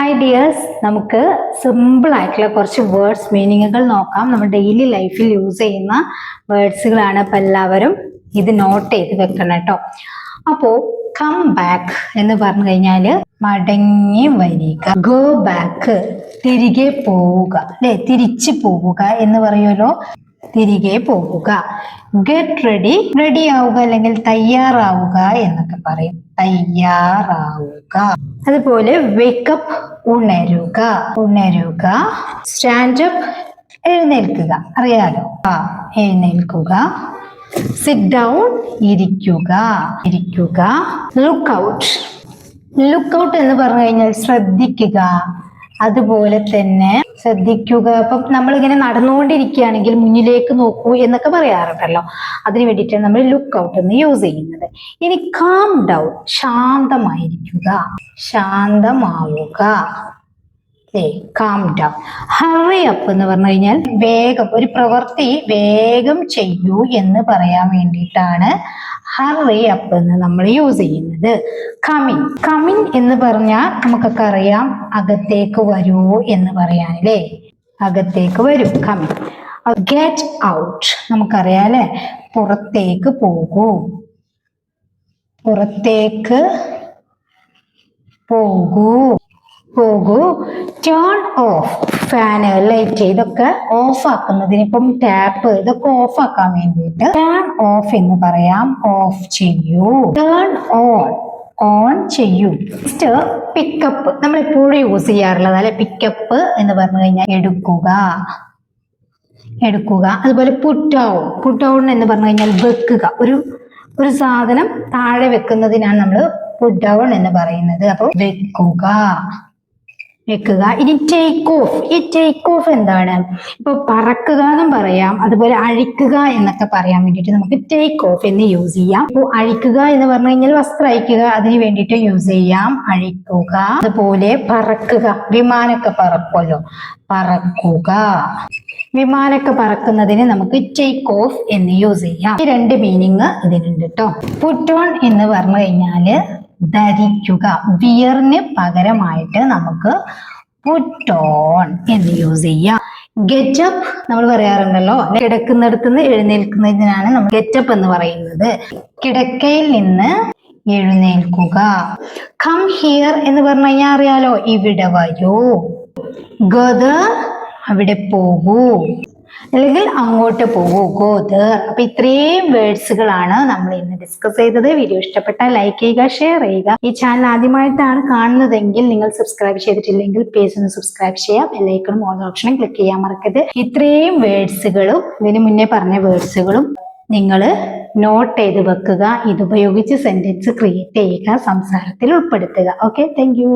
Hi dears, നമുക്ക് simple ആയിട്ടുള്ള കുറച്ച് വേർഡ്സ് മീനിങ്ങുകൾ നോക്കാം. നമ്മൾ ഡെയിലി ലൈഫിൽ യൂസ് ചെയ്യുന്ന വേർഡ്സുകളാണ്. അപ്പം എല്ലാവരും ഇത് നോട്ട് ചെയ്ത് വെക്കണം കേട്ടോ. അപ്പോൾ കം ബാക്ക് എന്ന് പറഞ്ഞു കഴിഞ്ഞാൽ മടങ്ങി വരിക. ഗോ ബാക്ക് തിരികെ പോവുക, അല്ലെ? തിരിച്ചു പോവുക എന്ന് പറയുമല്ലോ, തിരികെ പോവുക. ഗെറ്റ് റെഡി, റെഡി ആവുക അല്ലെങ്കിൽ തയ്യാറാവുക എന്നൊക്കെ പറയും. തയ്യാറാവുക. അതുപോലെ വേക്കപ്പ്, ഉണരുക, ഉണരുക. സ്റ്റാൻഡപ്പ്, എഴുന്നേൽക്കുക, അറിയാലോ, എഴുന്നേൽക്കുക. സിറ്റ് ഡൗൺ, ഇരിക്കുക, ഇരിക്കുക. ലുക്ക് ഔട്ട്, ലുക്ക് ഔട്ട് എന്ന് പറഞ്ഞു കഴിഞ്ഞാൽ ശ്രദ്ധിക്കുക. അതുപോലെ തന്നെ ശ്രദ്ധിക്കുക. അപ്പം നമ്മളിങ്ങനെ നടന്നുകൊണ്ടിരിക്കുകയാണെങ്കിൽ മുന്നിലേക്ക് നോക്കൂ എന്നൊക്കെ പറയാറുണ്ടല്ലോ, അതിന് വേണ്ടിയിട്ടാണ് നമ്മൾ ലുക്ക് ഔട്ട് എന്ന് യൂസ് ചെയ്യുന്നത്. ഇനി കാം ഡൗൺ, ശാന്തമായിരിക്കുക, ശാന്തമാവുക. Calm down. ഹറി അപ്പ് എന്ന് പറഞ്ഞു കഴിഞ്ഞാൽ വേഗം, ഒരു പ്രവൃത്തി വേഗം ചെയ്യൂ എന്ന് പറയാൻ വേണ്ടിയിട്ടാണ് ഹറി അപ്പ് എന്ന് നമ്മൾ യൂസ് ചെയ്യുന്നത്. കമിൻ, കമിൻ എന്ന് പറഞ്ഞാൽ നമുക്കൊക്കെ അറിയാം, അകത്തേക്ക് വരൂ എന്ന് പറയാനല്ലേ, അകത്തേക്ക് വരും, കമിൻ. ഗെറ്റ് ഔട്ട് നമുക്കറിയാം അല്ലെ, പുറത്തേക്ക് പോകൂ, പുറത്തേക്ക് പോകൂ, പോകൂ. ടേൺ ഓഫ്, ഫാന്, ലൈറ്റ് ഇതൊക്കെ ഓഫ് ആക്കുന്നതിന്, ഇപ്പം ടാപ്പ് ഇതൊക്കെ ഓഫ് ആക്കാൻ വേണ്ടിയിട്ട് ടേൺ ഓഫ് എന്ന് പറയാം. ഓഫ് ചെയ്യൂ. ടേൺ ഓൺ, ഓൺ ചെയ്യൂ. നെക്സ്റ്റ് പിക്കപ്പ്, നമ്മൾ എപ്പോഴും യൂസ് ചെയ്യാറുള്ളത് അല്ലെ, പിക്കപ്പ് എന്ന് പറഞ്ഞു കഴിഞ്ഞാൽ എടുക്കുക, എടുക്കുക. അതുപോലെ പുട്ട് ഡൗൺ, പുട്ട് ഡൗൺ എന്ന് പറഞ്ഞു കഴിഞ്ഞാൽ വെക്കുക, ഒരു സാധനം താഴെ വെക്കുന്നതിനാണ് നമ്മൾ പുട്ട് ഡൗൺ എന്ന് പറയുന്നത്. അപ്പൊ വെക്കുക, വെക്കുക. ഇനി ടേക്ക് ഓഫ്, ഈ ടേക്ക് ഓഫ് എന്താണ്? ഇപ്പൊ പറക്കുക എന്നും പറയാം, അതുപോലെ അഴിക്കുക എന്നൊക്കെ പറയാൻ വേണ്ടിയിട്ട് നമുക്ക് ടേക്ക് ഓഫ് എന്ന് യൂസ് ചെയ്യാം. ഇപ്പൊ അഴിക്കുക എന്ന് പറഞ്ഞു കഴിഞ്ഞാൽ വസ്ത്രം അഴിക്കുക, അതിന് വേണ്ടിയിട്ട് യൂസ് ചെയ്യാം, അഴിക്കുക. അതുപോലെ പറക്കുക, വിമാനമൊക്കെ പറക്കുമല്ലോ, പറക്കുക. വിമാനമൊക്കെ പറക്കുന്നതിന് നമുക്ക് ടേക്ക് ഓഫ് എന്ന് യൂസ് ചെയ്യാം. ഈ രണ്ട് മീനിങ് ഇതിനുണ്ട് കേട്ടോ. പുട്ട് ഓൺ എന്ന് പറഞ്ഞു കഴിഞ്ഞാല് ധരിക്കുക, വിയറിന് പകരമായിട്ട് നമുക്ക് പുട്ട് ഓൺ എന്ന് യൂസ് ചെയ്യാം. ഗെറ്റപ്പ് നമ്മൾ പറയാറുണ്ടല്ലോ, കിടക്കുന്നിടത്ത് നിന്ന് എഴുന്നേൽക്കുന്നതിനാണ് നമ്മൾ ഗെറ്റപ്പ് എന്ന് പറയുന്നത്. കിടക്കയിൽ നിന്ന് എഴുന്നേൽക്കുക. കം ഹിയർ എന്ന് പറഞ്ഞു കഴിഞ്ഞാൽ അറിയാലോ, ഇവിടെ വരൂ. ഗോ ദർ, അവിടെ പോകൂ, അല്ലെങ്കിൽ അങ്ങോട്ട് പോകൂ, ഗോ ദർ. അപ്പൊ ഇത്രയും വേർഡ്സുകളാണ് നമ്മൾ ഇന്ന് ഡിസ്കസ് ചെയ്തത്. വീഡിയോ ഇഷ്ടപ്പെട്ടാൽ ലൈക്ക് ചെയ്യുക, ഷെയർ ചെയ്യുക. ഈ ചാനൽ ആദ്യമായിട്ടാണ് കാണുന്നതെങ്കിൽ നിങ്ങൾ സബ്സ്ക്രൈബ് ചെയ്തിട്ടില്ലെങ്കിൽ പ്ലീസ് ഒന്ന് സബ്സ്ക്രൈബ് ചെയ്യാം. ബെല്ലൈക്കണും ഓൾ ഓപ്ഷനും ക്ലിക്ക് ചെയ്യാൻ മറക്കരുത്. ഇത്രയും വേർഡ്സുകളും ഇതിന് മുന്നേ പറഞ്ഞ വേർഡ്സുകളും നിങ്ങൾ നോട്ട് ചെയ്ത് വെക്കുക. ഇതുപയോഗിച്ച് സെന്റൻസ് ക്രിയേറ്റ് ചെയ്യുക, സംസാരത്തിൽ ഉൾപ്പെടുത്തുക. Okay, thank you.